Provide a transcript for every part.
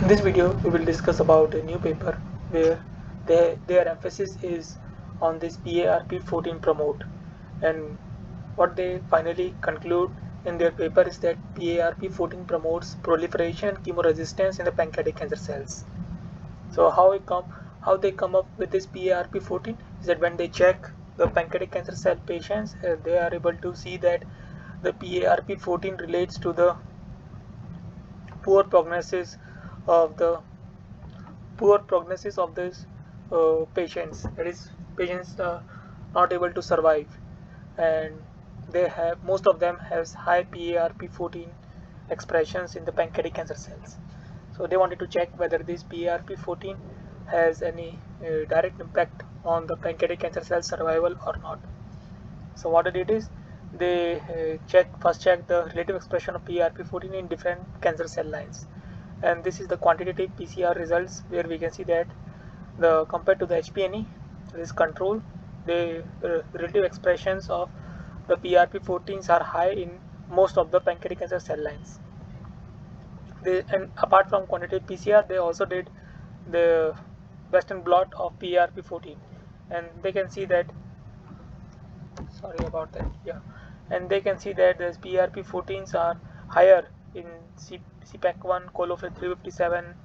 In this video, we will discuss about a new paper where their emphasis is on this PARP-14 promote, and what they finally conclude in their paper is that PARP-14 promotes proliferation and chemoresistance in the pancreatic cancer cells. So how they come up with this PARP-14 is that when they check the pancreatic cancer cell patients, they are able to see that the PARP-14 relates to the poor prognosis of the poor prognosis of these patients. That is, patients not able to survive, and they have most of them has high PARP-14 expressions in the pancreatic cancer cells. So they wanted to check whether this PARP-14 has any direct impact on the pancreatic cancer cell survival or not. So what they did is they first check the relative expression of PARP-14 in different cancer cell lines, and this is the quantitative PCR results where we can see that the compared to the HPNE, this control, the relative expressions of the PARP-14s are high in most of the pancreatic cancer cell lines. And apart from quantitative PCR, they also did the Western blot of PARP-14, and they can see that and they can see that the PRP14s are higher in CPAC1, Colofed 357,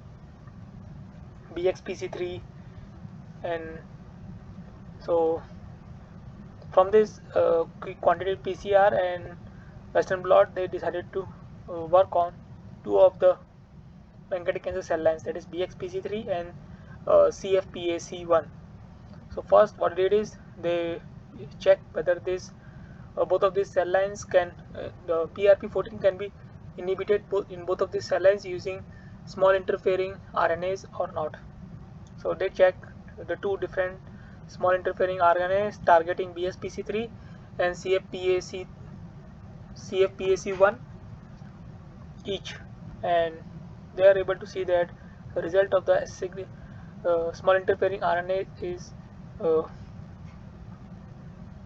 BXPC3, and so from this quantitative PCR and Western blot, they decided to work on two of the pancreatic cancer cell lines, that is BXPC3 and CFPAC1. So first what they did is they check whether this both of these cell lines can the PRP14 can be inhibited in both of these cell lines using small interfering RNAs or not. So they check the two different small interfering RNAs targeting BSPC3 and CFPAC1 each, and they are able to see that the result of the small interfering RNA is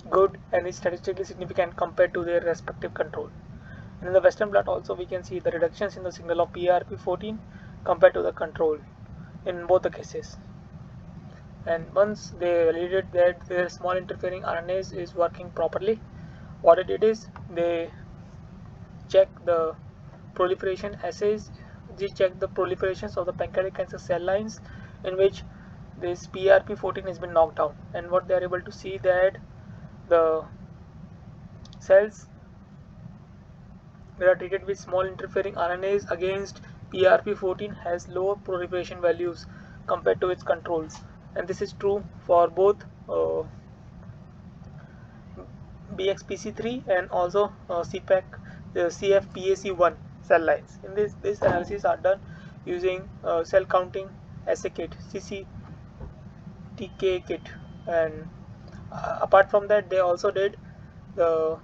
good and is statistically significant compared to their respective control. And in the Western blot also we can see the reductions in the signal of PRP14 compared to the control in both the cases. And once they validated that their small interfering RNase is working properly, what it did is they check the proliferation assays. They check the proliferations of the pancreatic cancer cell lines in which this PRP14 has been knocked down, and what they are able to see that the cells that are treated with small interfering RNAs against PRP14 has lower proliferation values compared to its controls, and this is true for both BXPC3 and also CFPAC1 cell lines. In this analysis are done using cell counting assay kit, CCTK kit, and apart from that they also did the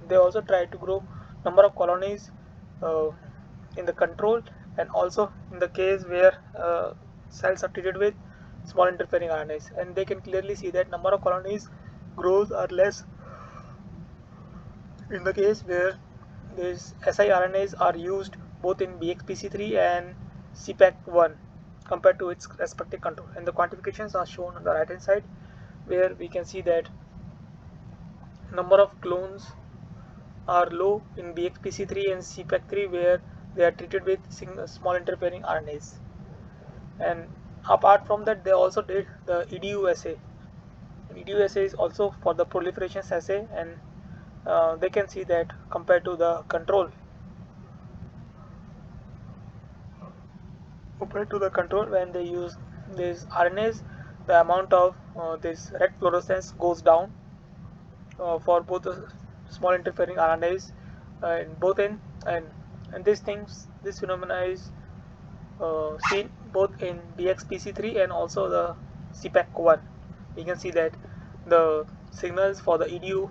they also tried to grow number of colonies in the control, and also in the case where cells are treated with small interfering RNAs, and they can clearly see that number of colonies grows are less in the case where these siRNAs are used both in BXPC3 and CPAC1 compared to its respective control. And the quantifications are shown on the right hand side, where we can see that number of clones are low in BXPC3 and CPAC3 where they are treated with small interfering RNAs. And apart from that, they also did the EDU assay. And EDU assay is also for the proliferation assay, and they can see that compared to the control, when they use these RNAs, the amount of this red fluorescence goes down for both the small interfering RNAs in both end, and this phenomena is seen both in BXPC3 and also the CPAC1. You can see that the signals for the EDU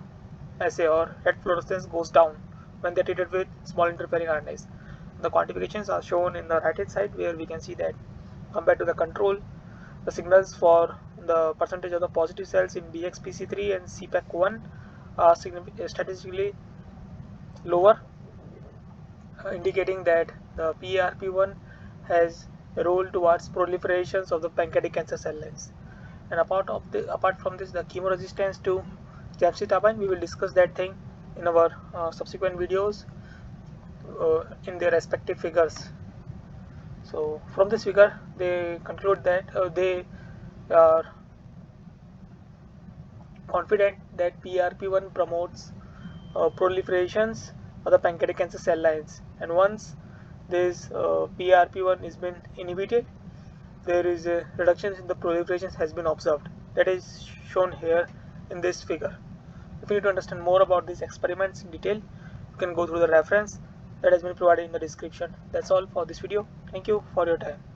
assay or red fluorescence goes down when they are treated with small interfering RNAs. The quantifications are shown in the right hand side, where we can see that compared to the control, the signals for the percentage of the positive cells in BXPC3 and CPAC1 are statistically lower indicating that the PARP-1 has a role towards proliferations of the pancreatic cancer cell lines. And apart from this, the chemoresistance to gemcitabine, we will discuss that thing in our subsequent videos in their respective figures. So from this figure, they conclude that they are confident that PRP1 promotes proliferations of the pancreatic cancer cell lines, and once this PRP1 is been inhibited, there is a reduction in the proliferations has been observed. That is shown here in this figure. If you need to understand more about these experiments in detail, you can go through the reference that has been provided in the description. That's all for this video. Thank you for your time.